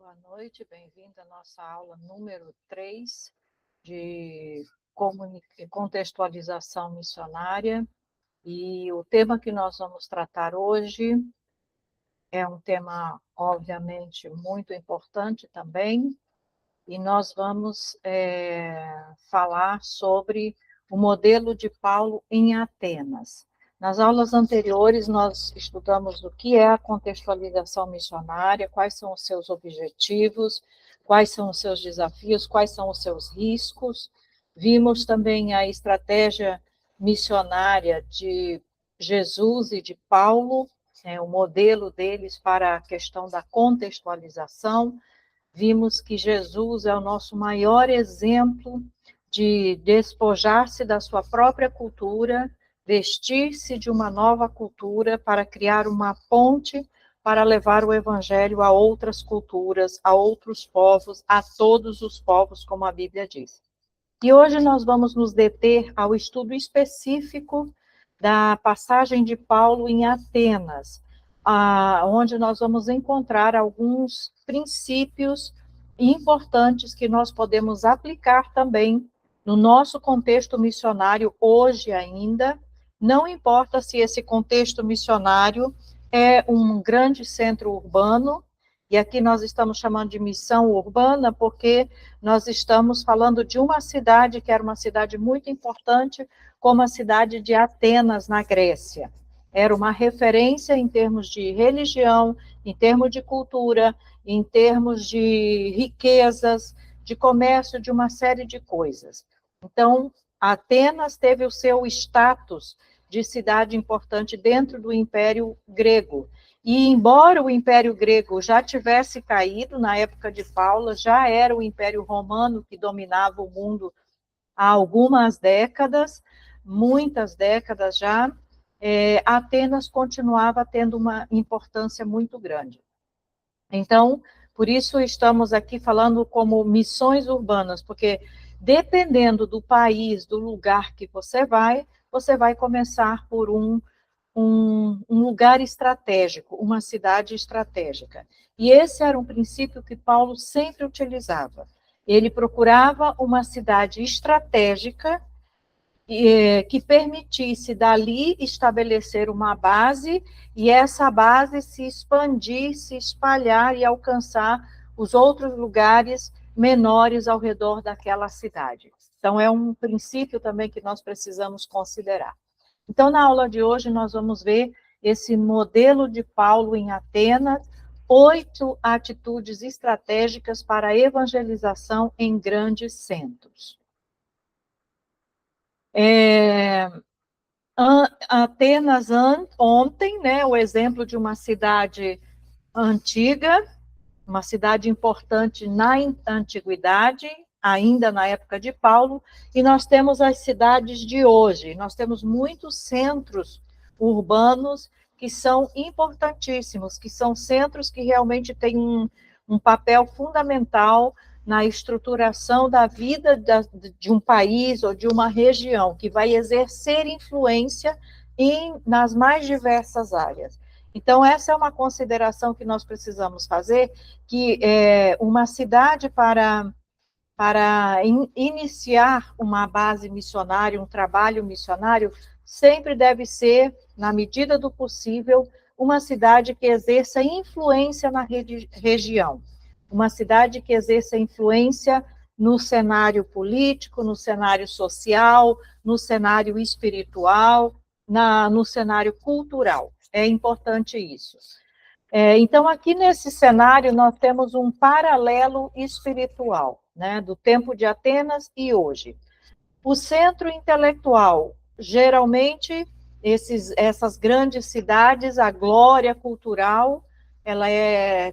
Boa noite, bem-vindo à nossa aula número 3 de contextualização missionária. E o tema que nós vamos tratar hoje é um tema, obviamente, muito importante também, e nós vamos falar sobre o modelo de Paulo em Atenas. Nas aulas anteriores, nós estudamos o que é a contextualização missionária, quais são os seus objetivos, quais são os seus desafios, quais são os seus riscos. Vimos também a estratégia missionária de Jesus e de Paulo, o modelo deles para a questão da contextualização. Vimos que Jesus é o nosso maior exemplo de despojar-se da sua própria cultura, vestir-se de uma nova cultura para criar uma ponte para levar o evangelho a outras culturas, a outros povos, a todos os povos, como a Bíblia diz. E hoje nós vamos nos deter ao estudo específico da passagem de Paulo em Atenas, onde nós vamos encontrar alguns princípios importantes que nós podemos aplicar também no nosso contexto missionário hoje ainda. Não importa se esse contexto missionário é um grande centro urbano, e aqui nós estamos chamando de missão urbana, porque nós estamos falando de uma cidade que era uma cidade muito importante, como a cidade de Atenas, na Grécia. Era uma referência em termos de religião, em termos de cultura, em termos de riquezas, de comércio, de uma série de coisas. Então, Atenas teve o seu status de cidade importante dentro do Império Grego. E, embora o Império Grego já tivesse caído na época de Paulo, já era o Império Romano que dominava o mundo há algumas décadas, muitas décadas já, Atenas continuava tendo uma importância muito grande. Então, por isso estamos aqui falando como missões urbanas, porque dependendo do país, do lugar que você vai começar por um lugar estratégico, uma cidade estratégica. E esse era um princípio que Paulo sempre utilizava. Ele procurava uma cidade estratégica que permitisse dali estabelecer uma base e essa base se expandir, se espalhar e alcançar os outros lugares menores ao redor daquela cidade. Então, é um princípio também que nós precisamos considerar. Então, na aula de hoje, nós vamos ver esse modelo de Paulo em Atenas, 8 atitudes estratégicas para a evangelização em grandes centros. Atenas ontem, né, o exemplo de uma cidade antiga, uma cidade importante na antiguidade, ainda na época de Paulo, e nós temos as cidades de hoje. Nós temos muitos centros urbanos que são importantíssimos, que são centros que realmente têm um papel fundamental na estruturação da vida de um país ou de uma região, que vai exercer influência nas mais diversas áreas. Então, essa é uma consideração que nós precisamos fazer, que uma cidade para iniciar uma base missionária, um trabalho missionário, sempre deve ser, na medida do possível, uma cidade que exerça influência na região, uma cidade que exerça influência no cenário político, no cenário social, no cenário espiritual, no cenário cultural. É importante isso. Então, aqui nesse cenário, nós temos um paralelo espiritual, né, do tempo de Atenas e hoje. O centro intelectual, geralmente, essas grandes cidades, a glória cultural, ela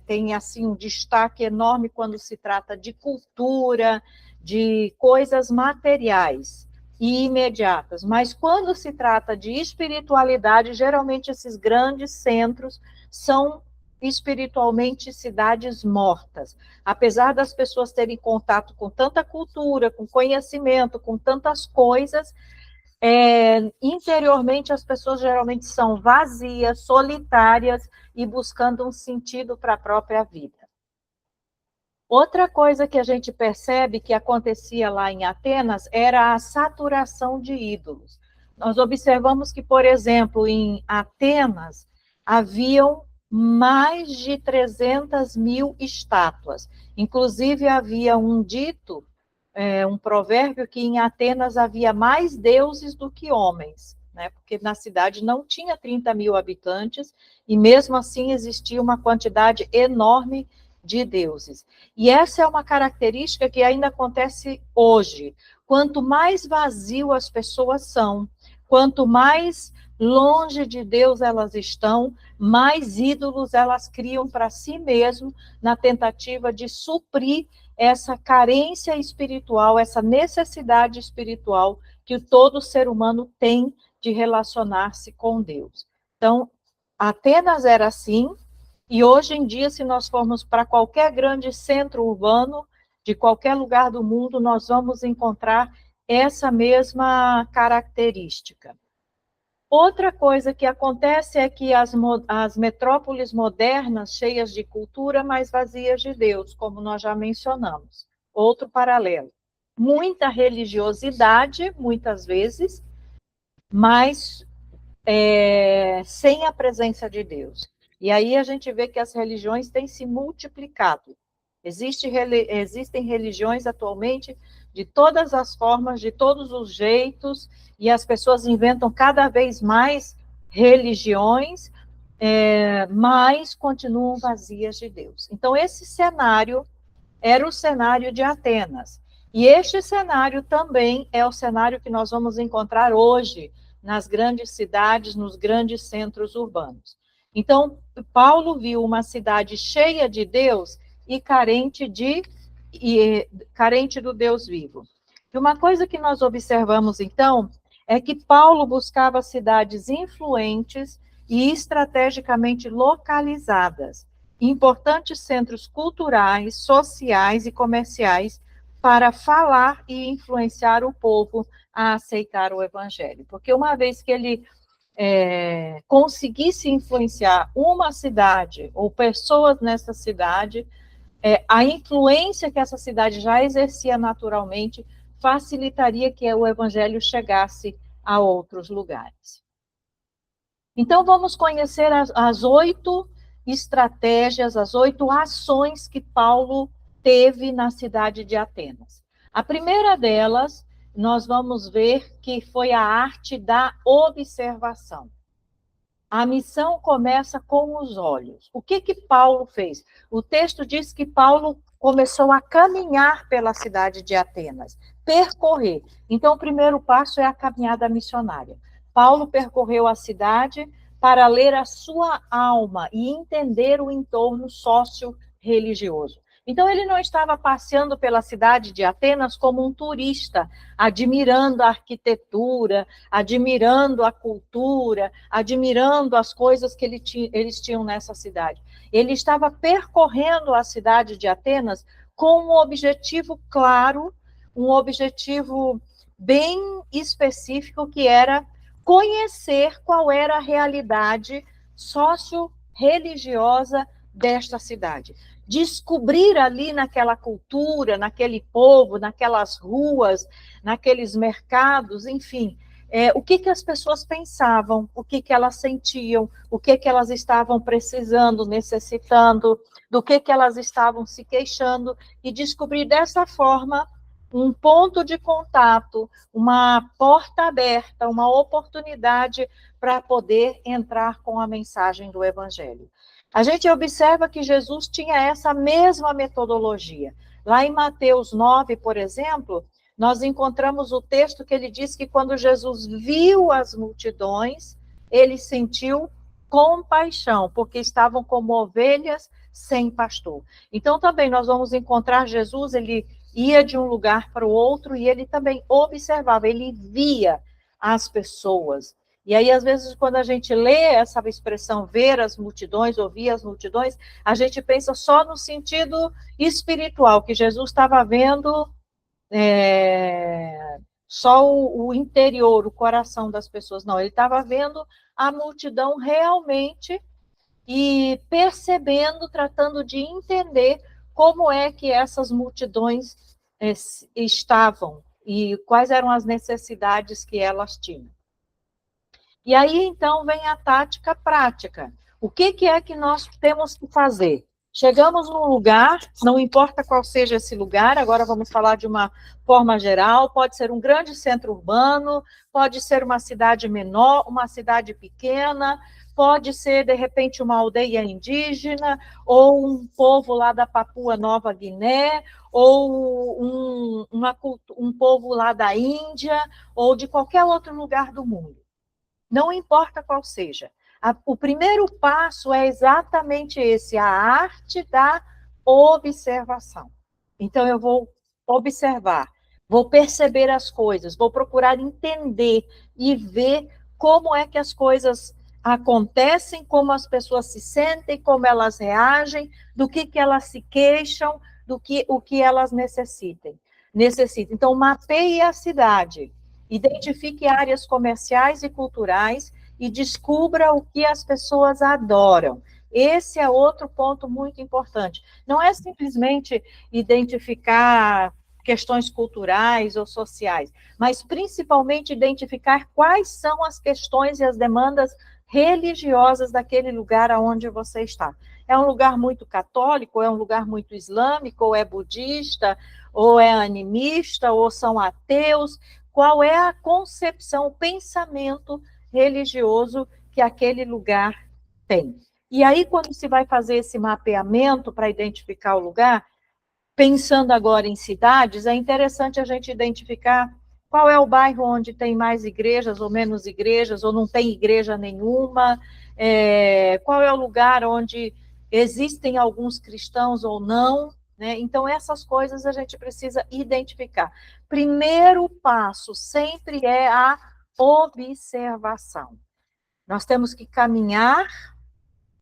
tem assim um destaque enorme quando se trata de cultura, de coisas materiais e imediatas, mas quando se trata de espiritualidade, geralmente esses grandes centros são espiritualmente cidades mortas. Apesar das pessoas terem contato com tanta cultura, com conhecimento, com tantas coisas, interiormente as pessoas geralmente são vazias, solitárias e buscando um sentido para a própria vida. Outra coisa que a gente percebe que acontecia lá em Atenas era a saturação de ídolos. Nós observamos que, por exemplo, em Atenas, haviam mais de 300 mil estátuas. Inclusive, havia um dito, um provérbio, que em Atenas havia mais deuses do que homens, né? Porque na cidade não tinha 30 mil habitantes, e mesmo assim existia uma quantidade enorme de deuses. E essa é uma característica que ainda acontece hoje. Quanto mais vazio as pessoas são, quanto mais longe de Deus elas estão, mais ídolos elas criam para si mesmo, na tentativa de suprir essa carência espiritual, essa necessidade espiritual que todo ser humano tem de relacionar-se com Deus. Então, Atenas era assim, e hoje em dia, se nós formos para qualquer grande centro urbano, de qualquer lugar do mundo, nós vamos encontrar essa mesma característica. Outra coisa que acontece é que as metrópoles modernas, cheias de cultura, mas vazias de Deus, como nós já mencionamos. Outro paralelo. Muita religiosidade, muitas vezes, mas sem a presença de Deus. E aí a gente vê que as religiões têm se multiplicado. Existem religiões atualmente de todas as formas, de todos os jeitos, e as pessoas inventam cada vez mais religiões, mas continuam vazias de Deus. Então, esse cenário era o cenário de Atenas. E este cenário também é o cenário que nós vamos encontrar hoje nas grandes cidades, nos grandes centros urbanos. Então, Paulo viu uma cidade cheia de Deus e carente do Deus vivo. E uma coisa que nós observamos, então, é que Paulo buscava cidades influentes e estrategicamente localizadas, importantes centros culturais, sociais e comerciais, para falar e influenciar o povo a aceitar o evangelho. Porque uma vez que ele conseguisse influenciar uma cidade ou pessoas nessa cidade, a influência que essa cidade já exercia naturalmente facilitaria que o evangelho chegasse a outros lugares. Então, vamos conhecer as 8 estratégias, as 8 ações que Paulo teve na cidade de Atenas. A primeira delas, nós vamos ver que foi a arte da observação. A missão começa com os olhos. O que Paulo fez? O texto diz que Paulo começou a caminhar pela cidade de Atenas, percorrer. Então, o primeiro passo é a caminhada missionária. Paulo percorreu a cidade para ler a sua alma e entender o entorno socio-religioso. Então, ele não estava passeando pela cidade de Atenas como um turista, admirando a arquitetura, admirando a cultura, admirando as coisas que eles tinham nessa cidade. Ele estava percorrendo a cidade de Atenas com um objetivo claro, um objetivo bem específico, que era conhecer qual era a realidade socio-religiosa desta cidade. Descobrir ali naquela cultura, naquele povo, naquelas ruas, naqueles mercados, enfim, o que as pessoas pensavam, o que elas sentiam, o que elas estavam precisando, necessitando, do que elas estavam se queixando, e descobrir dessa forma um ponto de contato, uma porta aberta, uma oportunidade para poder entrar com a mensagem do Evangelho. A gente observa que Jesus tinha essa mesma metodologia. Lá em Mateus 9, por exemplo, nós encontramos o texto que ele diz que quando Jesus viu as multidões, ele sentiu compaixão, porque estavam como ovelhas sem pastor. Então, também nós vamos encontrar Jesus, ele ia de um lugar para o outro e ele também observava, ele via as pessoas. E aí, às vezes, quando a gente lê essa expressão, ver as multidões, ouvir as multidões, a gente pensa só no sentido espiritual, que Jesus estava vendo só o interior, o coração das pessoas. Não, ele estava vendo a multidão realmente e percebendo, tratando de entender como é que essas multidões estavam e quais eram as necessidades que elas tinham. E aí, então, vem a tática prática. O que é que nós temos que fazer? Chegamos num lugar, não importa qual seja esse lugar, agora vamos falar de uma forma geral, pode ser um grande centro urbano, pode ser uma cidade menor, uma cidade pequena, pode ser, de repente, uma aldeia indígena, ou um povo lá da Papua Nova Guiné, ou um povo lá da Índia, ou de qualquer outro lugar do mundo. Não importa qual seja. O primeiro passo é exatamente esse, a arte da observação. Então, eu vou observar, vou perceber as coisas, vou procurar entender e ver como é que as coisas acontecem, como as pessoas se sentem, como elas reagem, do que elas se queixam, o que elas necessitam. Então, mapeie a cidade. Identifique áreas comerciais e culturais e descubra o que as pessoas adoram. Esse é outro ponto muito importante. Não é simplesmente identificar questões culturais ou sociais, mas principalmente identificar quais são as questões e as demandas religiosas daquele lugar aonde você está. É um lugar muito católico, é um lugar muito islâmico, ou é budista, ou é animista, ou são ateus. Qual é a concepção, o pensamento religioso que aquele lugar tem. E aí, quando se vai fazer esse mapeamento para identificar o lugar, pensando agora em cidades, é interessante a gente identificar qual é o bairro onde tem mais igrejas ou menos igrejas, ou não tem igreja nenhuma, qual é o lugar onde existem alguns cristãos ou não, né? Então, essas coisas a gente precisa identificar. Primeiro passo sempre é a observação. Nós temos que caminhar.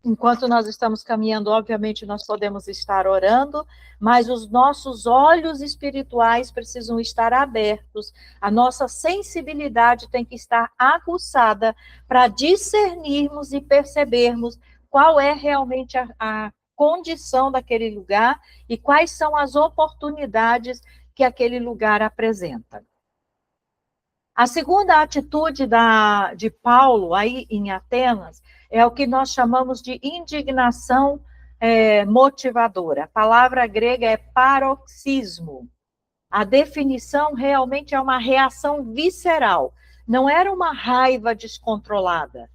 Enquanto nós estamos caminhando, obviamente, nós podemos estar orando, mas os nossos olhos espirituais precisam estar abertos, a nossa sensibilidade tem que estar aguçada para discernirmos e percebermos qual é realmente a condição daquele lugar e quais são as oportunidades que aquele lugar apresenta. A segunda atitude de Paulo, aí em Atenas, é o que nós chamamos de indignação motivadora. A palavra grega é paroxismo. A definição realmente é uma reação visceral. Não era uma raiva descontrolada,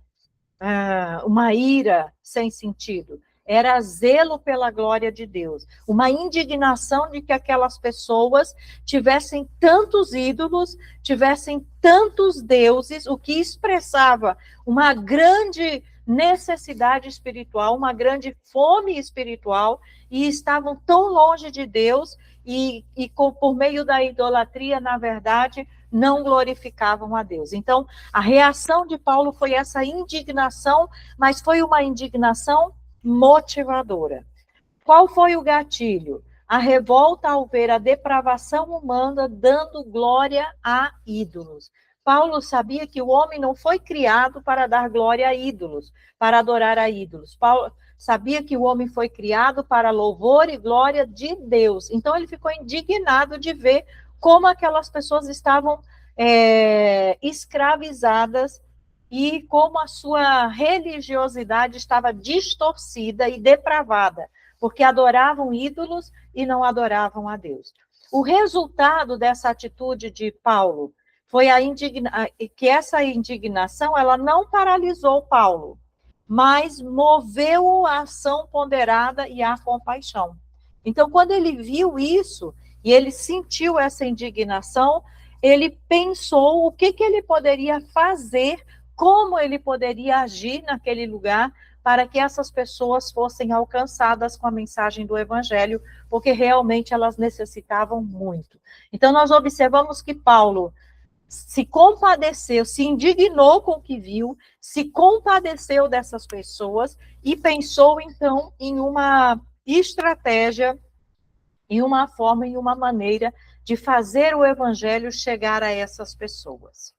uma ira sem sentido. Era zelo pela glória de Deus. Uma indignação de que aquelas pessoas tivessem tantos ídolos, tivessem tantos deuses, o que expressava uma grande necessidade espiritual, uma grande fome espiritual, e estavam tão longe de Deus, por meio da idolatria, na verdade, não glorificavam a Deus. Então, a reação de Paulo foi essa indignação, mas foi uma indignação motivadora. Qual foi o gatilho? A revolta ao ver a depravação humana dando glória a ídolos. Paulo sabia que o homem não foi criado para dar glória a ídolos, para adorar a ídolos. Paulo sabia que o homem foi criado para louvor e glória de Deus. Então, ele ficou indignado de ver como aquelas pessoas estavam escravizadas e como a sua religiosidade estava distorcida e depravada, porque adoravam ídolos e não adoravam a Deus. O resultado dessa atitude de Paulo foi que essa indignação ela não paralisou Paulo, mas moveu a ação ponderada e a compaixão. Então, quando ele viu isso, e ele sentiu essa indignação, ele pensou o que ele poderia fazer, como ele poderia agir naquele lugar para que essas pessoas fossem alcançadas com a mensagem do Evangelho, porque realmente elas necessitavam muito. Então, nós observamos que Paulo se compadeceu, se indignou com o que viu, se compadeceu dessas pessoas e pensou, então, em uma estratégia, em uma forma, em uma maneira de fazer o Evangelho chegar a essas pessoas.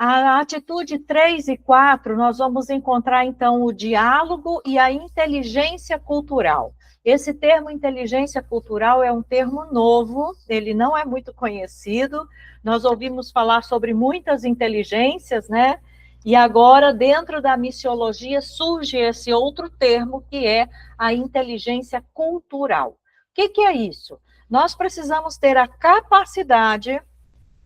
A atitude 3 e 4, nós vamos encontrar, então, o diálogo e a inteligência cultural. Esse termo inteligência cultural é um termo novo, ele não é muito conhecido, nós ouvimos falar sobre muitas inteligências, né? E agora, dentro da missiologia, surge esse outro termo, que é a inteligência cultural. O que é isso? Nós precisamos ter a capacidade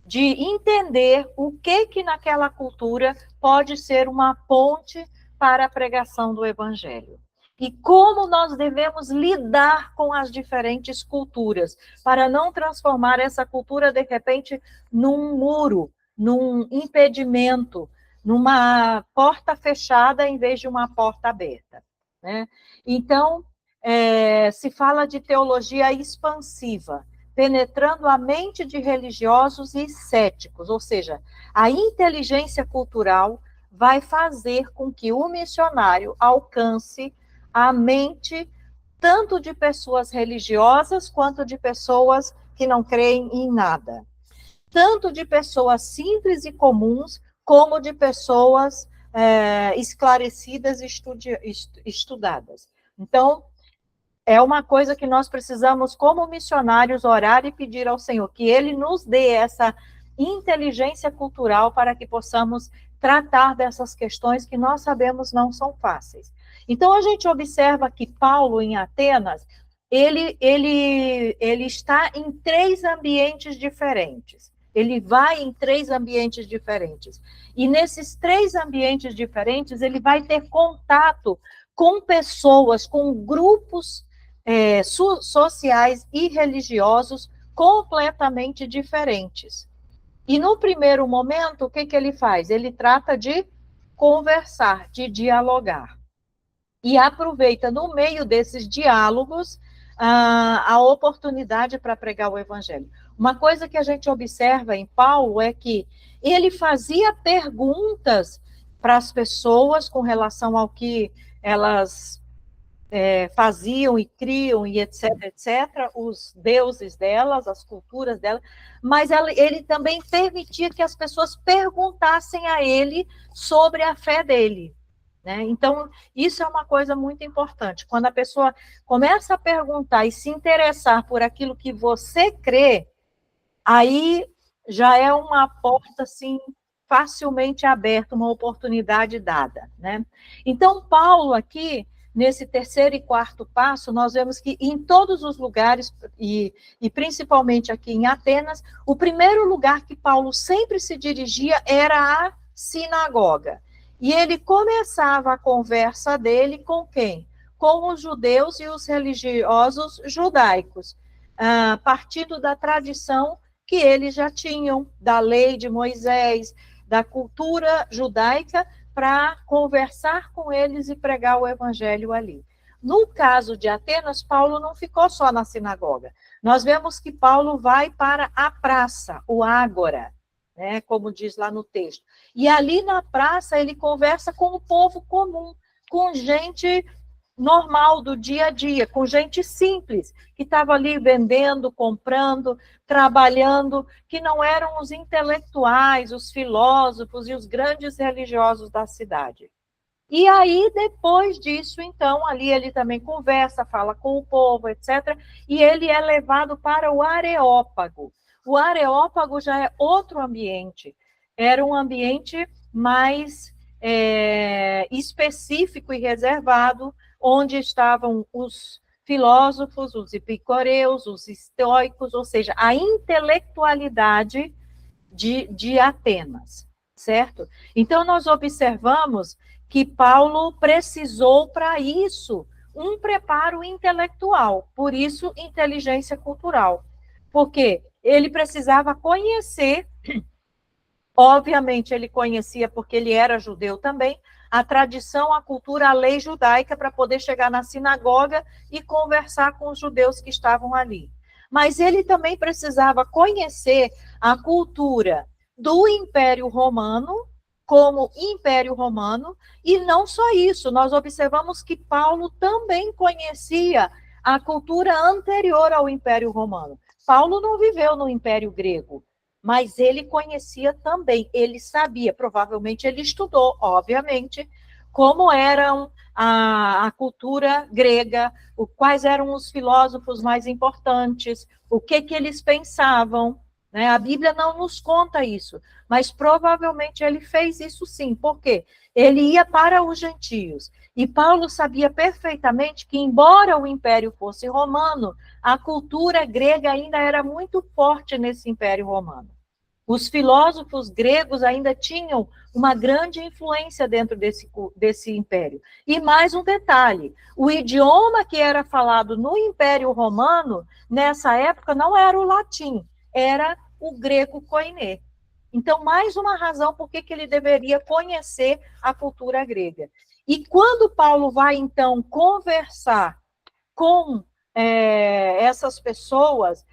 de entender o que naquela cultura pode ser uma ponte para a pregação do evangelho. E como nós devemos lidar com as diferentes culturas, para não transformar essa cultura, de repente, num muro, num impedimento, numa porta fechada em vez de uma porta aberta, né? Então, se fala de teologia expansiva, penetrando a mente de religiosos e céticos, ou seja, a inteligência cultural vai fazer com que o missionário alcance a mente tanto de pessoas religiosas quanto de pessoas que não creem em nada, tanto de pessoas simples e comuns como de pessoas esclarecidas e estudadas. Então, é uma coisa que nós precisamos, como missionários, orar e pedir ao Senhor, que Ele nos dê essa inteligência cultural para que possamos tratar dessas questões que nós sabemos não são fáceis. Então, a gente observa que Paulo, em Atenas, ele está em 3 ambientes diferentes. Ele vai em 3 ambientes diferentes. E nesses 3 ambientes diferentes, ele vai ter contato com pessoas, com grupos sociais e religiosos completamente diferentes. E no primeiro momento, o que ele faz? Ele trata de conversar, de dialogar. E aproveita, no meio desses diálogos, a oportunidade para pregar o evangelho. Uma coisa que a gente observa em Paulo é que ele fazia perguntas para as pessoas com relação ao que elas faziam e criam, e etc., os deuses delas, as culturas delas, mas ele também permitia que as pessoas perguntassem a ele sobre a fé dele, né? Então, isso é uma coisa muito importante. Quando a pessoa começa a perguntar e se interessar por aquilo que você crê, aí já é uma porta, assim, facilmente aberta, uma oportunidade dada, né? Então, Paulo aqui, nesse terceiro e quarto passo, nós vemos que em todos os lugares, e principalmente aqui em Atenas, o primeiro lugar que Paulo sempre se dirigia era a sinagoga. E ele começava a conversa dele com quem? Com os judeus e os religiosos judaicos, partindo da tradição que eles já tinham, da lei de Moisés, da cultura judaica, para conversar com eles e pregar o evangelho ali. No caso de Atenas, Paulo não ficou só na sinagoga. Nós vemos que Paulo vai para a praça, o ágora, né, como diz lá no texto. E ali na praça ele conversa com o povo comum, com gente normal do dia a dia, com gente simples, que estava ali vendendo, comprando, trabalhando, que não eram os intelectuais, os filósofos e os grandes religiosos da cidade. E aí, depois disso, então, ali ele também conversa, fala com o povo, etc., e ele é levado para o Areópago. O Areópago já é outro ambiente, era um ambiente mais específico e reservado, onde estavam os filósofos, os epicureus, os estoicos, ou seja, a intelectualidade de Atenas, certo? Então, nós observamos que Paulo precisou, para isso, um preparo intelectual, por isso, inteligência cultural, porque ele precisava conhecer, obviamente ele conhecia porque ele era judeu também, a tradição, a cultura, a lei judaica para poder chegar na sinagoga e conversar com os judeus que estavam ali. Mas ele também precisava conhecer a cultura do Império Romano, como Império Romano, e não só isso, nós observamos que Paulo também conhecia a cultura anterior ao Império Romano. Paulo não viveu no Império Grego, mas ele conhecia também, ele sabia, provavelmente ele estudou, obviamente, como eram a cultura grega, quais eram os filósofos mais importantes, o que eles pensavam, né? A Bíblia não nos conta isso, mas provavelmente ele fez isso sim, porque ele ia para os gentios, e Paulo sabia perfeitamente que, embora o Império fosse romano, a cultura grega ainda era muito forte nesse Império Romano. Os filósofos gregos ainda tinham uma grande influência dentro desse império. E mais um detalhe, o idioma que era falado no Império Romano, nessa época, não era o latim, era o grego koiné. Então, mais uma razão por que ele deveria conhecer a cultura grega. E quando Paulo vai, então, conversar com essas pessoas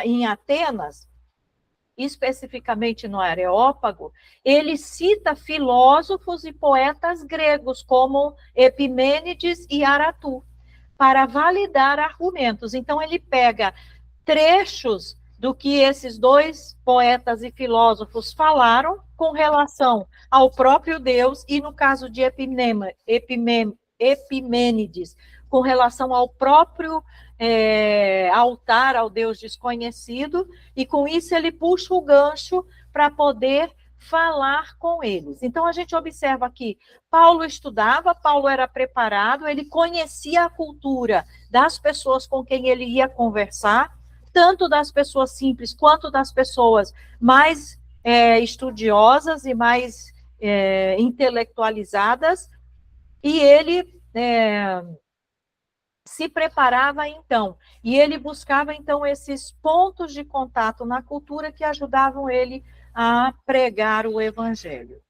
em Atenas, especificamente no Areópago, ele cita filósofos e poetas gregos, como Epimênides e Aratu, para validar argumentos. Então, ele pega trechos do que esses dois poetas e filósofos falaram com relação ao próprio Deus, e no caso de Epimênides, com relação ao próprio altar ao Deus desconhecido, e com isso ele puxa o gancho para poder falar com eles. Então, a gente observa aqui, Paulo estudava, Paulo era preparado, ele conhecia a cultura das pessoas com quem ele ia conversar, tanto das pessoas simples quanto das pessoas mais estudiosas e mais intelectualizadas, e ele se preparava então, e ele buscava então esses pontos de contato na cultura que ajudavam ele a pregar o evangelho.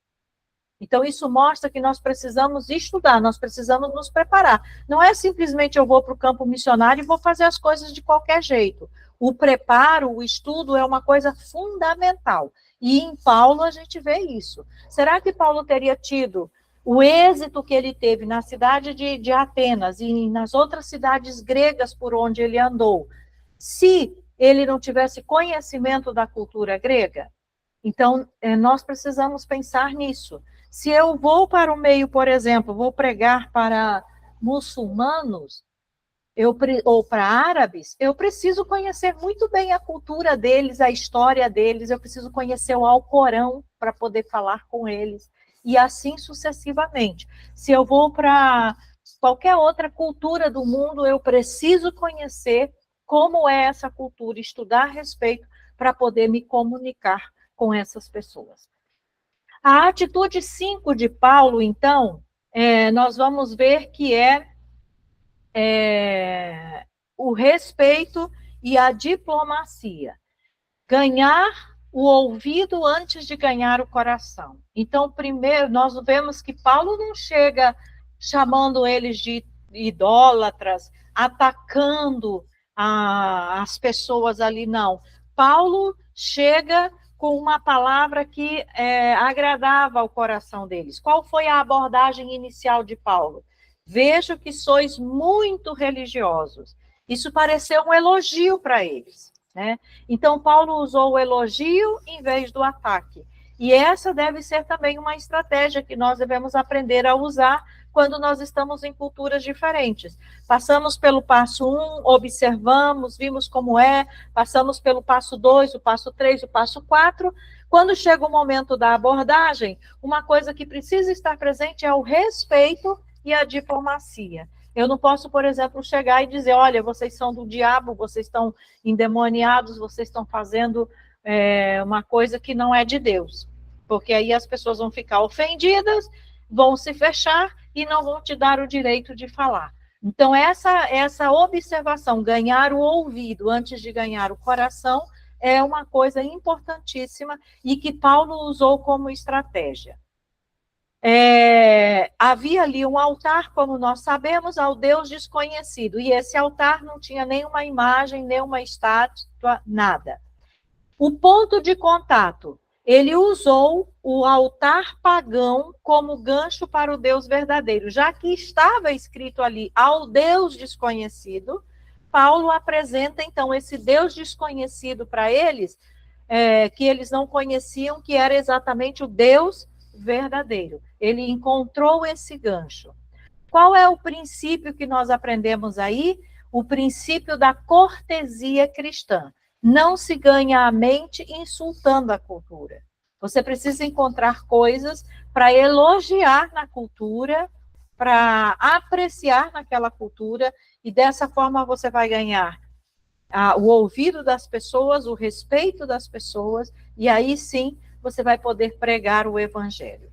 Então, isso mostra que nós precisamos estudar, nós precisamos nos preparar. Não é simplesmente eu vou para o campo missionário e vou fazer as coisas de qualquer jeito. O preparo, o estudo é uma coisa fundamental. E em Paulo a gente vê isso. Será que Paulo teria tido o êxito que ele teve na cidade de Atenas e nas outras cidades gregas por onde ele andou, se ele não tivesse conhecimento da cultura grega? Então, nós precisamos pensar nisso. Se eu vou para o meio, por exemplo, vou pregar para muçulmanos ou para árabes, eu preciso conhecer muito bem a cultura deles, a história deles, eu preciso conhecer o Alcorão para poder falar com eles, e assim sucessivamente. Se eu vou para qualquer outra cultura do mundo, eu preciso conhecer como é essa cultura, estudar a respeito para poder me comunicar com essas pessoas. A atitude 5 de Paulo, então, nós vamos ver que é o respeito e a diplomacia. Ganhar o ouvido antes de ganhar o coração. Então, primeiro, nós vemos que Paulo não chega chamando eles de idólatras, atacando as pessoas ali, não. Paulo chega com uma palavra que agradava ao coração deles. Qual foi a abordagem inicial de Paulo? Vejo que sois muito religiosos. Isso pareceu um elogio para eles, né? Então, Paulo usou o elogio em vez do ataque. E essa deve ser também uma estratégia que nós devemos aprender a usar quando nós estamos em culturas diferentes. Passamos pelo passo 1, observamos, vimos como é, passamos pelo passo 2, o passo 3, o passo 4. Quando chega o momento da abordagem, uma coisa que precisa estar presente é o respeito e a diplomacia. Eu não posso, por exemplo, chegar e dizer, olha, vocês são do diabo, vocês estão endemoniados, vocês estão fazendo uma coisa que não é de Deus. Porque aí as pessoas vão ficar ofendidas, vão se fechar e não vão te dar o direito de falar. Então, essa observação, ganhar o ouvido antes de ganhar o coração, é uma coisa importantíssima e que Paulo usou como estratégia. Havia ali um altar, como nós sabemos, ao Deus desconhecido, e esse altar não tinha nenhuma imagem, nenhuma estátua, nada. O ponto de contato, ele usou o altar pagão como gancho para o Deus verdadeiro, já que estava escrito ali ao Deus desconhecido. Paulo apresenta então esse Deus desconhecido para eles que eles não conheciam, que era exatamente o Deus verdadeiro. Ele encontrou esse gancho. Qual é o princípio que nós aprendemos aí? O princípio da cortesia cristã. Não se ganha a mente insultando a cultura. Você precisa encontrar coisas para elogiar na cultura, para apreciar naquela cultura, e dessa forma você vai ganhar o ouvido das pessoas, o respeito das pessoas, e aí sim você vai poder pregar o evangelho.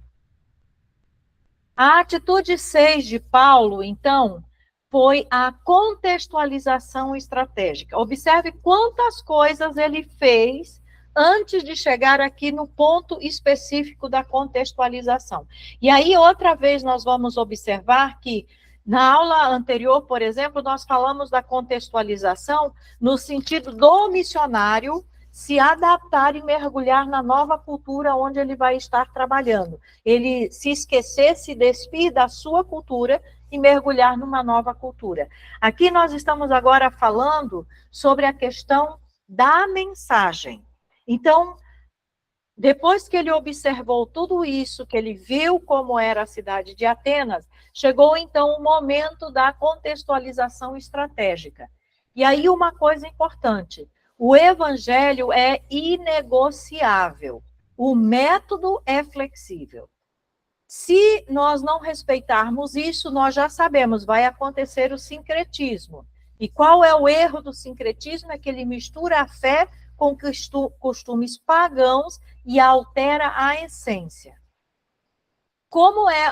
A atitude 6 de Paulo, então, foi a contextualização estratégica. Observe quantas coisas ele fez antes de chegar aqui no ponto específico da contextualização. E aí, outra vez, nós vamos observar que, na aula anterior, por exemplo, nós falamos da contextualização no sentido do missionário se adaptar e mergulhar na nova cultura onde ele vai estar trabalhando. Ele se esquecer, se despir da sua cultura e mergulhar numa nova cultura. Aqui nós estamos agora falando sobre a questão da mensagem. Então, depois que ele observou tudo isso, que ele viu como era a cidade de Atenas, chegou então o momento da contextualização estratégica. E aí uma coisa importante, o evangelho é inegociável, o método é flexível. Se nós não respeitarmos isso, nós já sabemos, vai acontecer o sincretismo. E qual é o erro do sincretismo? É que ele mistura a fé com costumes pagãos e altera a essência.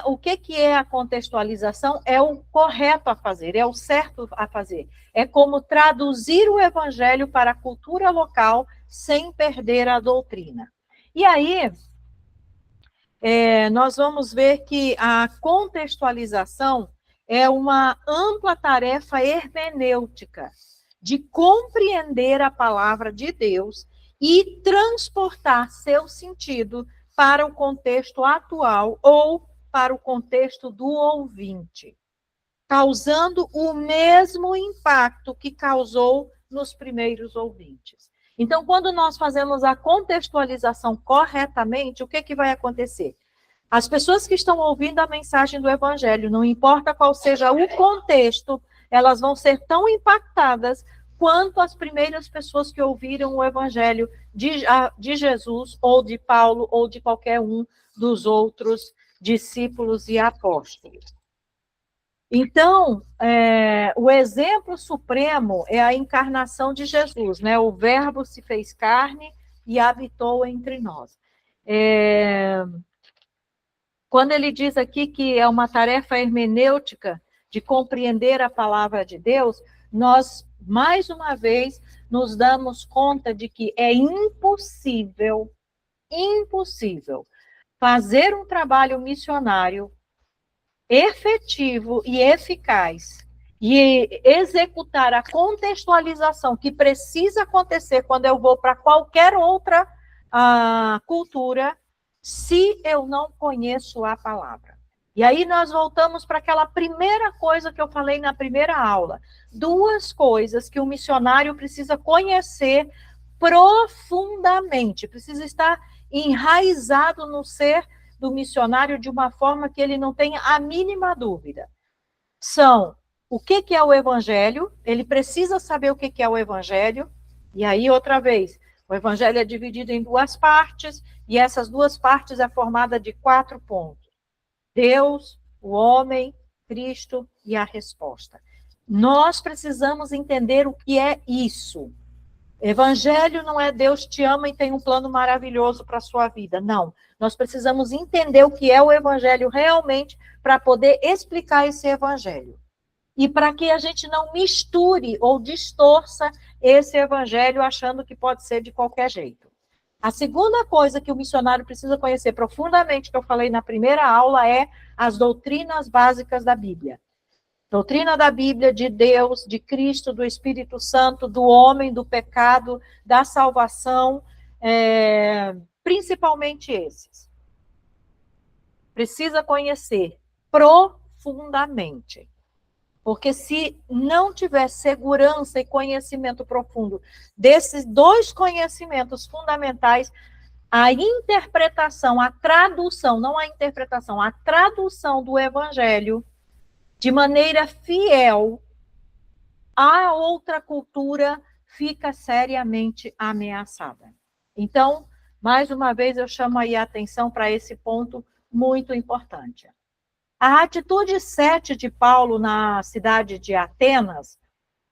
O que é a contextualização? É o correto a fazer, é o certo a fazer. É como traduzir o evangelho para a cultura local sem perder a doutrina. E aí, nós vamos ver que a contextualização é uma ampla tarefa hermenêutica de compreender a palavra de Deus e transportar seu sentido para o contexto atual ou para o contexto do ouvinte, causando o mesmo impacto que causou nos primeiros ouvintes. Então, quando nós fazemos a contextualização corretamente, o que vai acontecer? As pessoas que estão ouvindo a mensagem do Evangelho, não importa qual seja o contexto, elas vão ser tão impactadas quanto as primeiras pessoas que ouviram o Evangelho de Jesus, ou de Paulo, ou de qualquer um dos outros discípulos e apóstolos. Então, o exemplo supremo é a encarnação de Jesus, né? O Verbo se fez carne e habitou entre nós. Quando ele diz aqui que é uma tarefa hermenêutica de compreender a palavra de Deus, nós, mais uma vez, nos damos conta de que é impossível fazer um trabalho missionário efetivo e eficaz e executar a contextualização que precisa acontecer quando eu vou para qualquer outra cultura, se eu não conheço a palavra. E aí nós voltamos para aquela primeira coisa que eu falei na primeira aula. Duas coisas que o missionário precisa conhecer profundamente, precisa estar enraizado no ser do missionário de uma forma que ele não tenha a mínima dúvida. São o que é o evangelho, ele precisa saber o que é o evangelho, e aí, outra vez, o evangelho é dividido em duas partes, e essas duas partes é formada de 4 pontos. Deus, o homem, Cristo e a resposta. Nós precisamos entender o que é isso. Evangelho não é Deus te ama e tem um plano maravilhoso para a sua vida. Não. Nós precisamos entender o que é o evangelho realmente para poder explicar esse evangelho. E para que a gente não misture ou distorça esse evangelho achando que pode ser de qualquer jeito. A segunda coisa que o missionário precisa conhecer profundamente, que eu falei na primeira aula, é as doutrinas básicas da Bíblia. Doutrina da Bíblia, de Deus, de Cristo, do Espírito Santo, do homem, do pecado, da salvação, principalmente esses. Precisa conhecer profundamente. Porque se não tiver segurança e conhecimento profundo desses dois conhecimentos fundamentais, a interpretação, a tradução, não a interpretação, a tradução do evangelho de maneira fiel à outra cultura fica seriamente ameaçada. Então, mais uma vez, eu chamo aí a atenção para esse ponto muito importante. A atitude 7 de Paulo na cidade de Atenas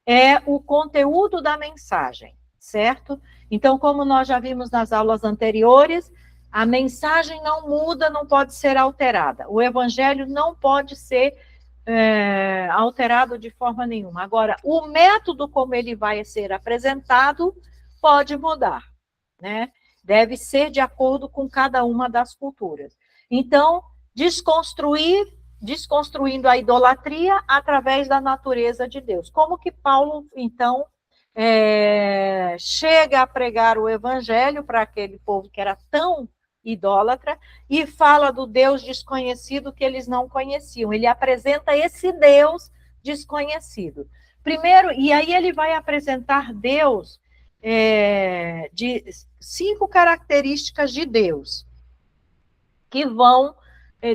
é o conteúdo da mensagem, certo? Então, como nós já vimos nas aulas anteriores, a mensagem não muda, não pode ser alterada. O evangelho não pode ser alterado de forma nenhuma. Agora, o método como ele vai ser apresentado pode mudar, né? Deve ser de acordo com cada uma das culturas. Então, desconstruindo a idolatria através da natureza de Deus. Como que Paulo, então, chega a pregar o evangelho para aquele povo que era tão idólatra e fala do Deus desconhecido que eles não conheciam. Ele apresenta esse Deus desconhecido. Primeiro, e aí ele vai apresentar Deus de 5 características de Deus que vão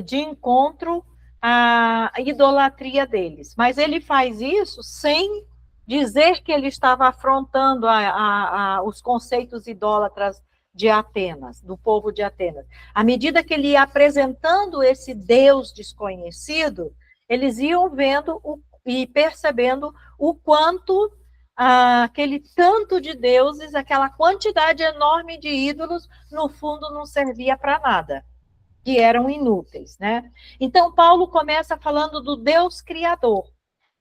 de encontro à idolatria deles. Mas ele faz isso sem dizer que ele estava afrontando os conceitos idólatras de Atenas, do povo de Atenas. À medida que ele ia apresentando esse Deus desconhecido, eles iam vendo e percebendo o quanto aquele tanto de deuses, aquela quantidade enorme de ídolos, no fundo não servia para nada, que eram inúteis, né? Então, Paulo começa falando do Deus Criador,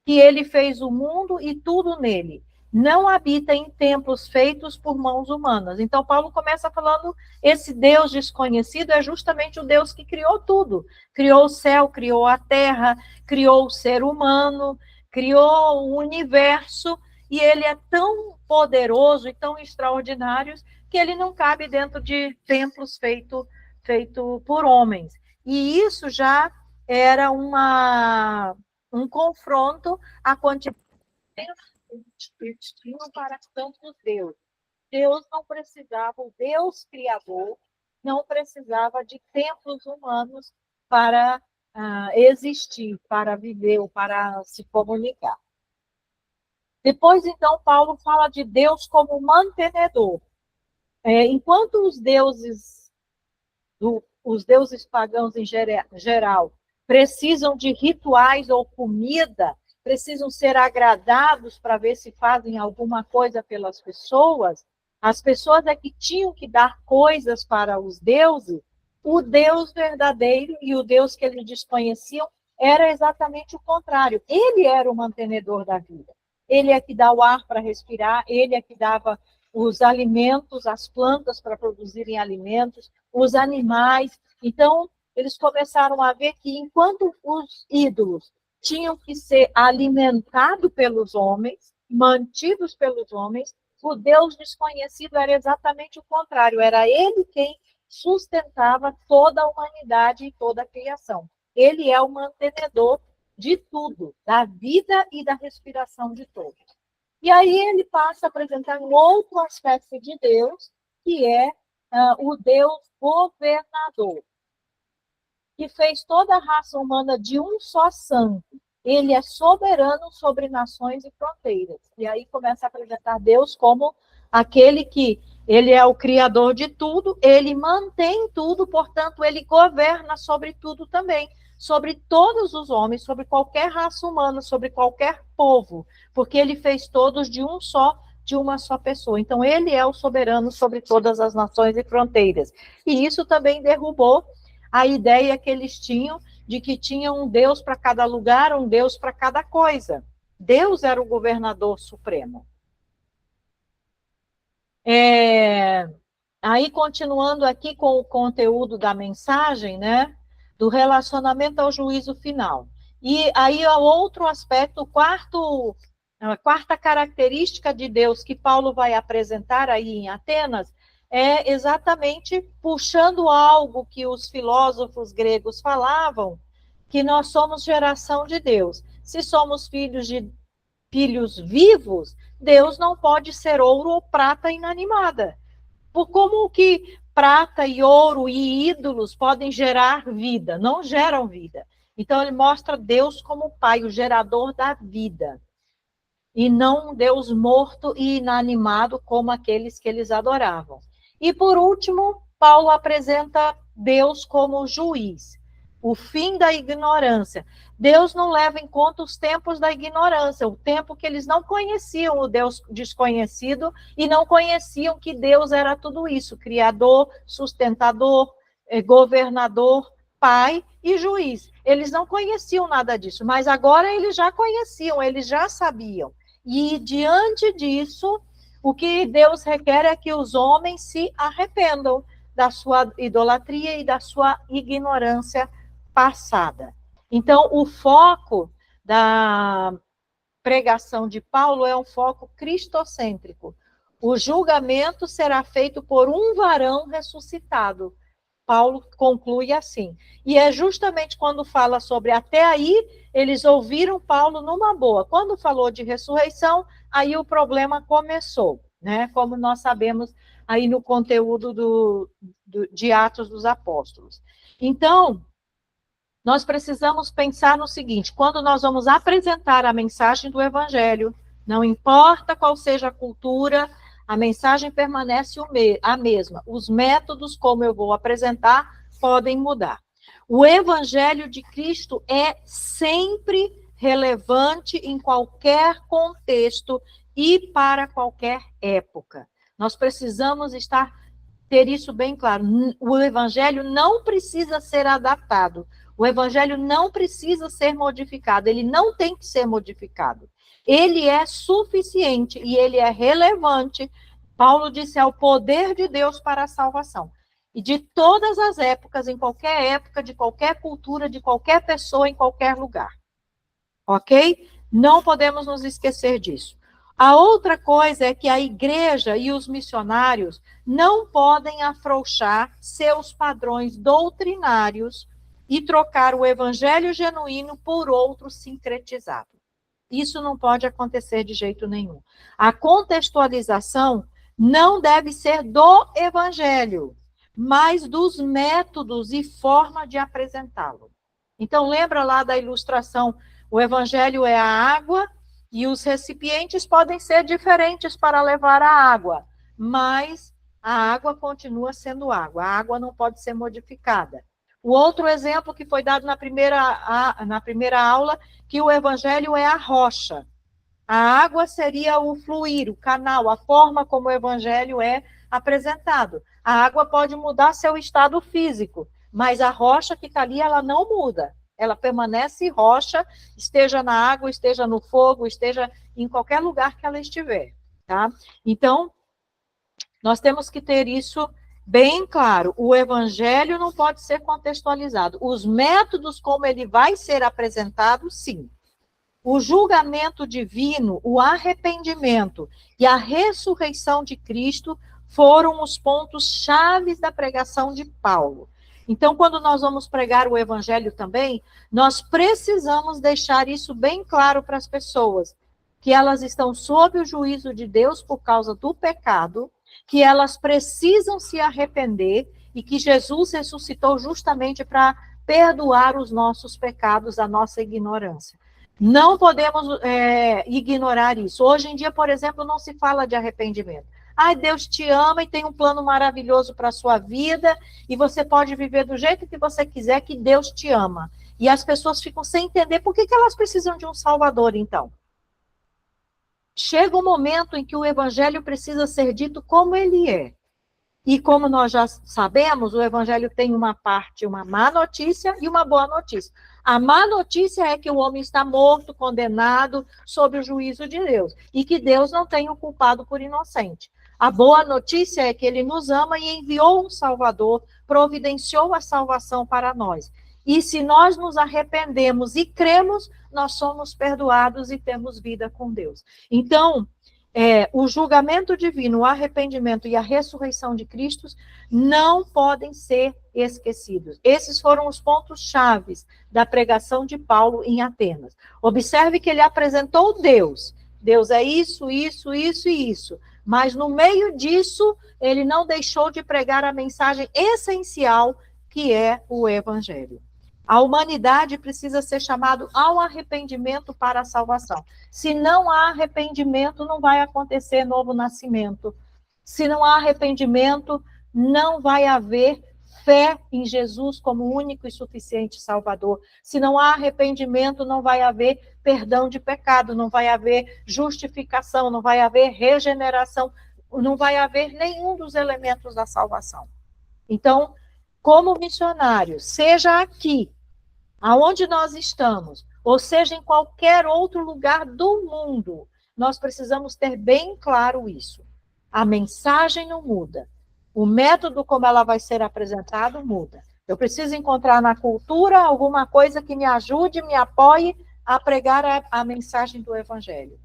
que ele fez o mundo e tudo nele. Não habita em templos feitos por mãos humanas. Então, Paulo começa falando, esse Deus desconhecido é justamente o Deus que criou tudo. Criou o céu, criou a terra, criou o ser humano, criou o universo, e ele é tão poderoso e tão extraordinário que ele não cabe dentro de templos feito por homens. E isso já era um confronto à quantidade para tantos deuses. Deus não precisava, o Deus Criador não precisava de templos humanos para existir, para viver ou para se comunicar. Depois, então, Paulo fala de Deus como mantenedor. Enquanto os deuses pagãos em geral precisam de rituais ou comida, precisam ser agradados para ver se fazem alguma coisa pelas pessoas, as pessoas é que tinham que dar coisas para os deuses. O Deus verdadeiro e o Deus que eles desconheciam era exatamente o contrário. Ele era o mantenedor da vida. Ele é que dá o ar para respirar, ele é que dava os alimentos, as plantas para produzirem alimentos, os animais. Então, eles começaram a ver que enquanto os ídolos tinham que ser alimentados pelos homens, mantidos pelos homens, o Deus desconhecido era exatamente o contrário. Era ele quem sustentava toda a humanidade e toda a criação. Ele é o mantenedor de tudo, da vida e da respiração de todos. E aí ele passa a apresentar um outro aspecto de Deus, que é o Deus governador, que fez toda a raça humana de um só sangue. Ele é soberano sobre nações e fronteiras. E aí começa a apresentar Deus como aquele que ele é o criador de tudo, ele mantém tudo, portanto, ele governa sobre tudo também, sobre todos os homens, sobre qualquer raça humana, sobre qualquer povo, porque ele fez todos de uma só pessoa. Então, ele é o soberano sobre todas as nações e fronteiras. E isso também derrubou a ideia que eles tinham de que tinha um Deus para cada lugar, um Deus para cada coisa. Deus era o governador supremo. Aí, continuando aqui com o conteúdo da mensagem, né? Do relacionamento ao juízo final. E aí, o outro aspecto, a quarta característica de Deus que Paulo vai apresentar aí em Atenas é exatamente puxando algo que os filósofos gregos falavam, que nós somos geração de Deus. Se somos filhos vivos, Deus não pode ser ouro ou prata inanimada. Por como que prata e ouro e ídolos podem gerar vida? Não geram vida. Então ele mostra Deus como Pai, o gerador da vida. E não um Deus morto e inanimado como aqueles que eles adoravam. E por último, Paulo apresenta Deus como juiz, o fim da ignorância. Deus não leva em conta os tempos da ignorância, o tempo que eles não conheciam o Deus desconhecido e não conheciam que Deus era tudo isso, criador, sustentador, governador, pai e juiz. Eles não conheciam nada disso, mas agora eles já conheciam, eles já sabiam. E diante disso, o que Deus requer é que os homens se arrependam da sua idolatria e da sua ignorância passada. Então, o foco da pregação de Paulo é um foco cristocêntrico. O julgamento será feito por um varão ressuscitado. Paulo conclui assim. E é justamente quando fala sobre até aí, eles ouviram Paulo numa boa. Quando falou de ressurreição, aí o problema começou, né? Como nós sabemos aí no conteúdo de Atos dos Apóstolos. Então, nós precisamos pensar no seguinte: quando nós vamos apresentar a mensagem do Evangelho, não importa qual seja a cultura, a mensagem permanece a mesma. Os métodos, como eu vou apresentar, podem mudar. O Evangelho de Cristo é sempre relevante em qualquer contexto e para qualquer época. Nós precisamos ter isso bem claro. O Evangelho não precisa ser adaptado. O Evangelho não precisa ser modificado. Ele não tem que ser modificado. Ele é suficiente e ele é relevante. Paulo disse, é o poder de Deus para a salvação. E de todas as épocas, em qualquer época, de qualquer cultura, de qualquer pessoa, em qualquer lugar. Ok? Não podemos nos esquecer disso. A outra coisa é que a igreja e os missionários não podem afrouxar seus padrões doutrinários e trocar o evangelho genuíno por outro sincretizado. Isso não pode acontecer de jeito nenhum. A contextualização não deve ser do evangelho, mas dos métodos e forma de apresentá-lo. Então, lembra lá da ilustração, o evangelho é a água e os recipientes podem ser diferentes para levar a água, mas a água continua sendo água, a água não pode ser modificada. O outro exemplo que foi dado na primeira aula, que o evangelho é a rocha. A água seria o fluir, o canal, a forma como o evangelho é apresentado. A água pode mudar seu estado físico, mas a rocha que está ali, ela não muda. Ela permanece rocha, esteja na água, esteja no fogo, esteja em qualquer lugar que ela estiver, tá? Então, nós temos que ter isso bem claro. O evangelho não pode ser contextualizado. Os métodos como ele vai ser apresentado, sim. O julgamento divino, o arrependimento e a ressurreição de Cristo foram os pontos chaves da pregação de Paulo. Então, quando nós vamos pregar o evangelho também, nós precisamos deixar isso bem claro para as pessoas, que elas estão sob o juízo de Deus por causa do pecado, que elas precisam se arrepender e que Jesus ressuscitou justamente para perdoar os nossos pecados, a nossa ignorância. Não podemos ignorar isso. Hoje em dia, por exemplo, não se fala de arrependimento. Ai, Deus te ama e tem um plano maravilhoso para a sua vida e você pode viver do jeito que você quiser, que Deus te ama. E as pessoas ficam sem entender por que elas precisam de um Salvador, então. Chega um momento em que o evangelho precisa ser dito como ele é. E como nós já sabemos, o evangelho tem uma parte, uma má notícia e uma boa notícia. A má notícia é que o homem está morto, condenado, sob o juízo de Deus. E que Deus não tem o culpado por inocente. A boa notícia é que ele nos ama e enviou um Salvador, providenciou a salvação para nós. E se nós nos arrependemos e cremos, nós somos perdoados e temos vida com Deus. Então, o julgamento divino, o arrependimento e a ressurreição de Cristo não podem ser esquecidos. Esses foram os pontos chaves da pregação de Paulo em Atenas. Observe que ele apresentou Deus. Deus é isso, isso, isso e isso. Mas no meio disso, ele não deixou de pregar a mensagem essencial, que é o Evangelho. A humanidade precisa ser chamada ao arrependimento para a salvação. Se não há arrependimento, não vai acontecer novo nascimento. Se não há arrependimento, não vai haver fé em Jesus como único e suficiente Salvador. Se não há arrependimento, não vai haver perdão de pecado, não vai haver justificação, não vai haver regeneração, não vai haver nenhum dos elementos da salvação. Então, como missionário, seja aqui, aonde nós estamos, ou seja em qualquer outro lugar do mundo, nós precisamos ter bem claro isso. A mensagem não muda. O método como ela vai ser apresentada muda. Eu preciso encontrar na cultura alguma coisa que me ajude, me apoie a pregar a mensagem do Evangelho.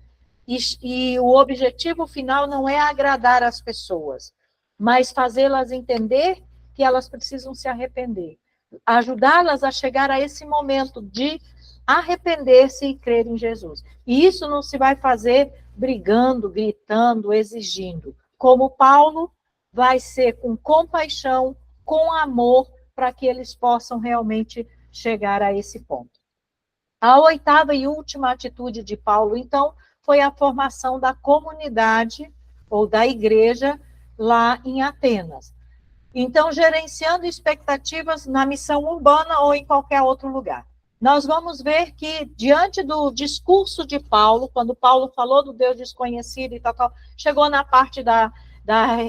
E o objetivo final não é agradar as pessoas, mas fazê-las entender que elas precisam se arrepender. Ajudá-las a chegar a esse momento de arrepender-se e crer em Jesus. E isso não se vai fazer brigando, gritando, exigindo. Como Paulo, vai ser com compaixão, com amor, para que eles possam realmente chegar a esse ponto. A oitava e última atitude de Paulo, então, foi a formação da comunidade ou da igreja lá em Atenas. Então, gerenciando expectativas na missão urbana ou em qualquer outro lugar. Nós vamos ver que, diante do discurso de Paulo, quando Paulo falou do Deus desconhecido e tal, chegou na parte da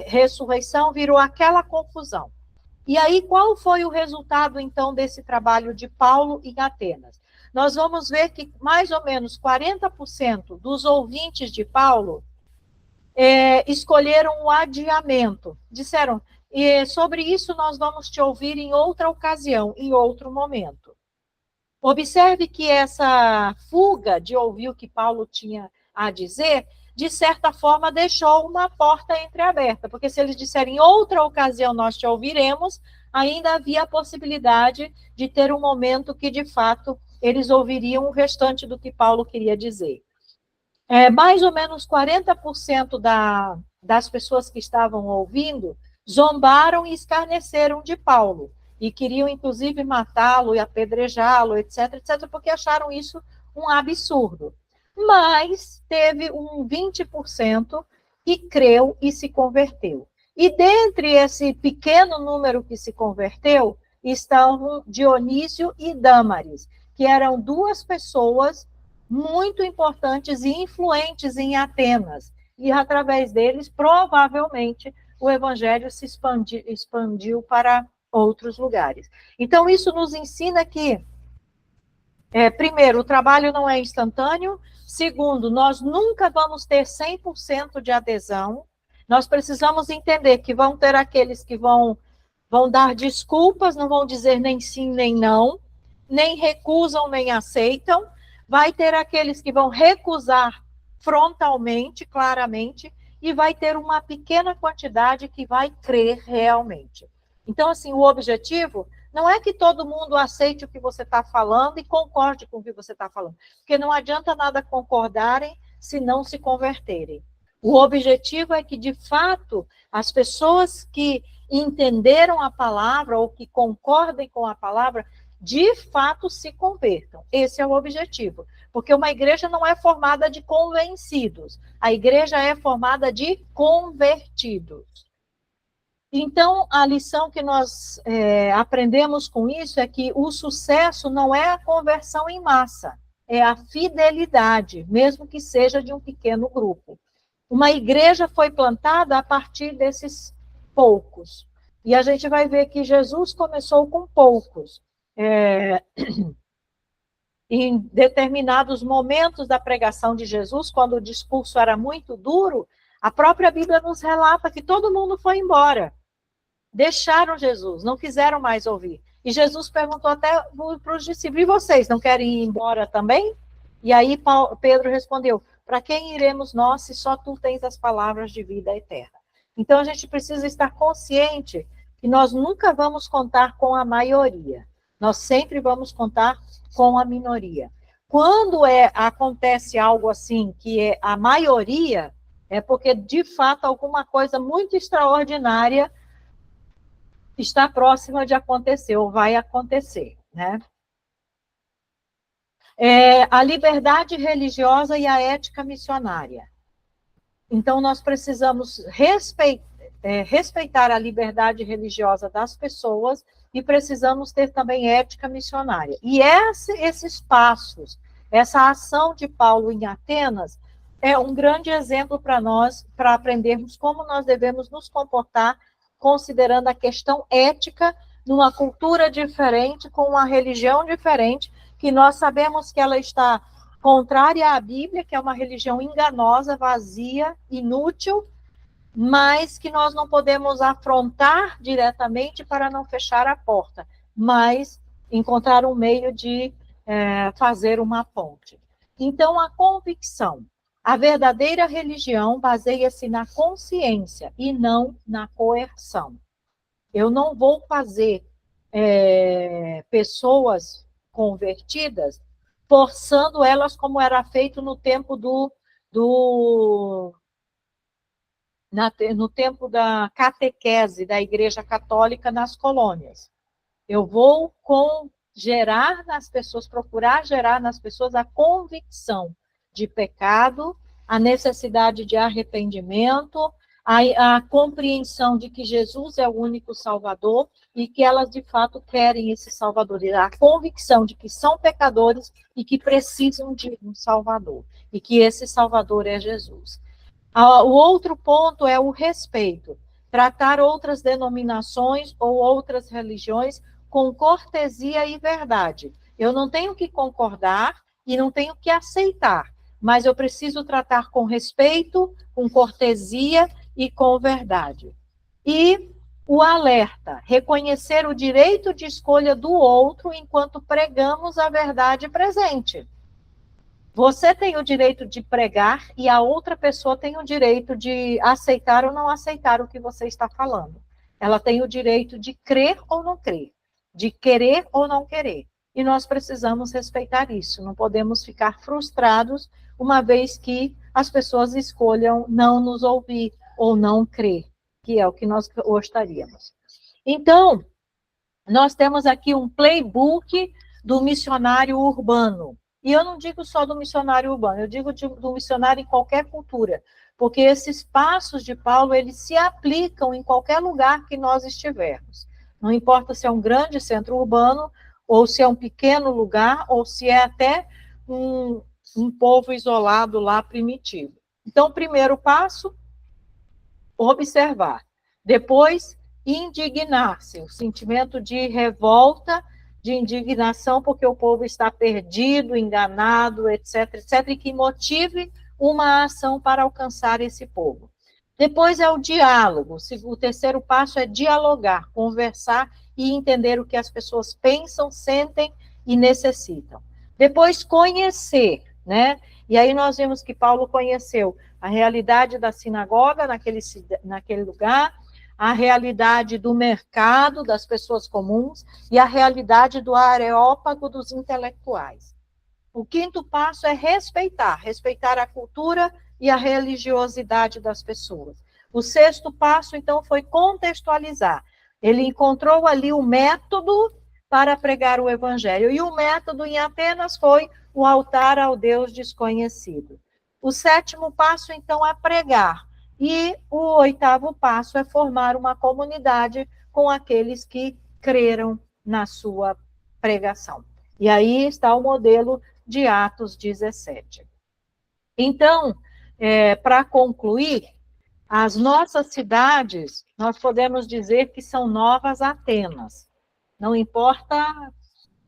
ressurreição, virou aquela confusão. E aí, qual foi o resultado, então, desse trabalho de Paulo em Atenas? Nós vamos ver que mais ou menos 40% dos ouvintes de Paulo escolheram o adiamento. Disseram, sobre isso nós vamos te ouvir em outra ocasião, em outro momento. Observe que essa fuga de ouvir o que Paulo tinha a dizer, de certa forma, deixou uma porta entreaberta, porque se eles disserem em outra ocasião nós te ouviremos, ainda havia a possibilidade de ter um momento que, de fato, eles ouviriam o restante do que Paulo queria dizer. Mais ou menos 40% das pessoas que estavam ouvindo zombaram e escarneceram de Paulo, e queriam, inclusive, matá-lo e apedrejá-lo, etc., etc., porque acharam isso um absurdo. Mas teve um 20% que creu e se converteu. E dentre esse pequeno número que se converteu, estavam Dionísio e Dâmaris, que eram duas pessoas muito importantes e influentes em Atenas. E, através deles, provavelmente, o evangelho se expandiu para outros lugares. Então, isso nos ensina que, primeiro, o trabalho não é instantâneo. Segundo, nós nunca vamos ter 100% de adesão. Nós precisamos entender que vão ter aqueles que vão dar desculpas, não vão dizer nem sim, nem não, nem recusam, nem aceitam. Vai ter aqueles que vão recusar frontalmente, claramente, e vai ter uma pequena quantidade que vai crer realmente. Então, assim, o objetivo não é que todo mundo aceite o que você está falando e concorde com o que você está falando, porque não adianta nada concordarem se não se converterem. O objetivo é que, de fato, as pessoas que entenderam a palavra ou que concordem com a palavra, de fato se convertam. Esse é o objetivo. Porque uma igreja não é formada de convencidos, a igreja é formada de convertidos. Então, a lição que nós aprendemos com isso é que o sucesso não é a conversão em massa, é a fidelidade, mesmo que seja de um pequeno grupo. Uma igreja foi plantada a partir desses poucos. E a gente vai ver que Jesus começou com poucos. Em determinados momentos da pregação de Jesus, quando o discurso era muito duro, a própria Bíblia nos relata que todo mundo foi embora. Deixaram Jesus, não quiseram mais ouvir. E Jesus perguntou até para os discípulos, e vocês não querem ir embora também? E aí Pedro respondeu, para quem iremos nós se só tu tens as palavras de vida eterna? Então a gente precisa estar consciente que nós nunca vamos contar com a maioria. Nós sempre vamos contar com a minoria. Quando acontece algo assim, que é a maioria, é porque, de fato, alguma coisa muito extraordinária está próxima de acontecer, ou vai acontecer, né? A liberdade religiosa e a ética missionária. Então, nós precisamos respeitar a liberdade religiosa das pessoas e precisamos ter também ética missionária. E esses passos, essa ação de Paulo em Atenas, é um grande exemplo para nós, para aprendermos como nós devemos nos comportar, considerando a questão ética numa cultura diferente, com uma religião diferente, que nós sabemos que ela está contrária à Bíblia, que é uma religião enganosa, vazia, inútil, mas que nós não podemos afrontar diretamente para não fechar a porta, mas encontrar um meio de fazer uma ponte. Então, a convicção, a verdadeira religião baseia-se na consciência e não na coerção. Eu não vou fazer pessoas convertidas forçando elas como era feito no tempo no tempo da catequese da Igreja Católica nas colônias. Eu vou gerar nas pessoas, procurar gerar nas pessoas a convicção de pecado, a necessidade de arrependimento, a compreensão de que Jesus é o único Salvador e que elas, de fato, querem esse Salvador. A convicção de que são pecadores e que precisam de um Salvador. E que esse Salvador é Jesus. O outro ponto é o respeito. Tratar outras denominações ou outras religiões com cortesia e verdade. Eu não tenho que concordar e não tenho que aceitar, mas eu preciso tratar com respeito, com cortesia e com verdade. E o alerta, reconhecer o direito de escolha do outro enquanto pregamos a verdade presente. Você tem o direito de pregar e a outra pessoa tem o direito de aceitar ou não aceitar o que você está falando. Ela tem o direito de crer ou não crer, de querer ou não querer. E nós precisamos respeitar isso. Não podemos ficar frustrados uma vez que as pessoas escolham não nos ouvir ou não crer, que é o que nós gostaríamos. Então, nós temos aqui um playbook do missionário urbano. E eu não digo só do missionário urbano, eu digo do missionário em qualquer cultura, porque esses passos de Paulo, eles se aplicam em qualquer lugar que nós estivermos. Não importa se é um grande centro urbano, ou se é um pequeno lugar, ou se é até um povo isolado lá, primitivo. Então, o primeiro passo, observar. Depois, indignar-se, o sentimento de revolta, de indignação, porque o povo está perdido, enganado, etc., etc., e que motive uma ação para alcançar esse povo. Depois é o diálogo. O terceiro passo é dialogar, conversar e entender o que as pessoas pensam, sentem e necessitam. Depois, conhecer, né? E aí nós vimos que Paulo conheceu a realidade da sinagoga naquele lugar, a realidade do mercado, das pessoas comuns, e a realidade do areópago dos intelectuais. O quinto passo é respeitar a cultura e a religiosidade das pessoas. O sexto passo, então, foi contextualizar. Ele encontrou ali o método para pregar o evangelho, e o método em Atenas foi o altar ao Deus desconhecido. O sétimo passo, então, é pregar. E o oitavo passo é formar uma comunidade com aqueles que creram na sua pregação. E aí está o modelo de Atos 17. Então, para concluir, as nossas cidades, nós podemos dizer que são novas Atenas. Não importa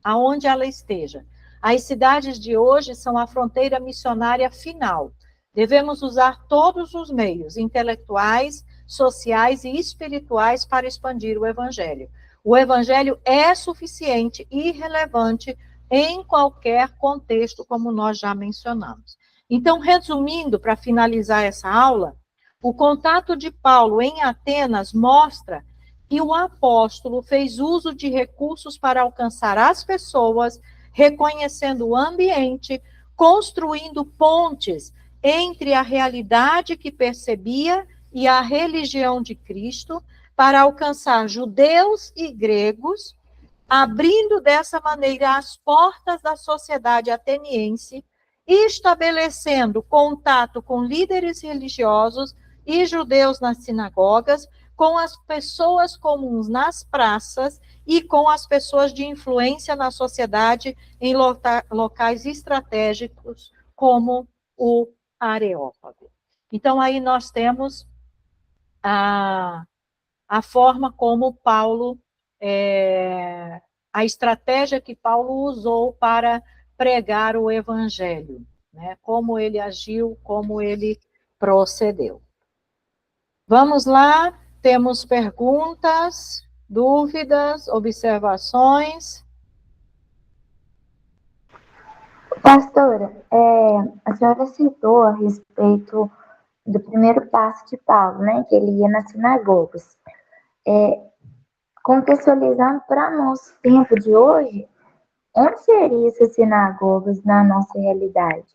aonde ela esteja. As cidades de hoje são a fronteira missionária final. Devemos usar todos os meios intelectuais, sociais e espirituais para expandir o evangelho. O evangelho é suficiente e relevante em qualquer contexto, como nós já mencionamos. Então, resumindo, para finalizar essa aula, o contato de Paulo em Atenas mostra que o apóstolo fez uso de recursos para alcançar as pessoas, reconhecendo o ambiente, construindo pontes entre a realidade que percebia e a religião de Cristo, para alcançar judeus e gregos, abrindo dessa maneira as portas da sociedade ateniense, estabelecendo contato com líderes religiosos e judeus nas sinagogas, com as pessoas comuns nas praças e com as pessoas de influência na sociedade em locais estratégicos, como o Areópago. Então, aí nós temos a forma como Paulo, a estratégia que Paulo usou para pregar o evangelho, né? Como ele agiu, como ele procedeu. Vamos lá, temos perguntas, dúvidas, observações? Pastora, a senhora citou a respeito do primeiro passo de Paulo, né, que ele ia nas sinagogas. Contextualizando para nosso tempo de hoje, onde seriam essas sinagogas na nossa realidade?